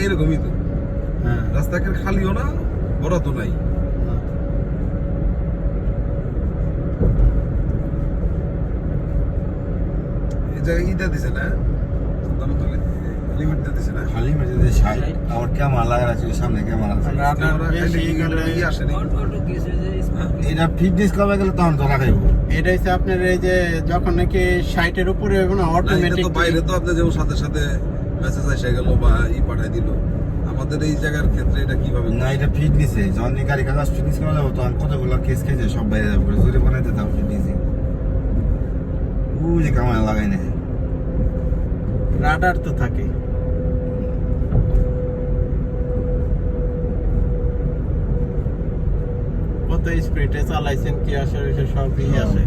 এরকমই তো। হ্যাঁ রাস্তাঘাট খালিও না, বড় তো নাই। এই জায়গায় ইটা দিছে না, লিমিট দিছে না। খালি মেঝেতে সাইড আমার ক্যামেরা লাগা আছে সামনে ক্যামেরা আছে এটা ফিটনেস করবে গেলে তখন তো লাগাইবো এটা হচ্ছে আপনার এই যে যখন নাকি 60 এর উপরে হবে না অটোমেটিক বাইরে তো আপনি যেমন সাথে সাথে মেসেজ এসে গেল বা পাঠাই দিল, আমাদের এই জায়গার ক্ষেত্রে এটা কিভাবে? না এটা ফিটনেসে যখন গাড়ি কাগজ ফিটনেস করা যাবো তখন কতগুলো কেস খেয়েছে সব বাইরে যাবো জোরে বানাইতে দাও ফিটনেসে যে ক্যামেরা লাগাই না রাডার তো থাকে। কত স্পিডে চালাইছেন কি আসে সবই আসে।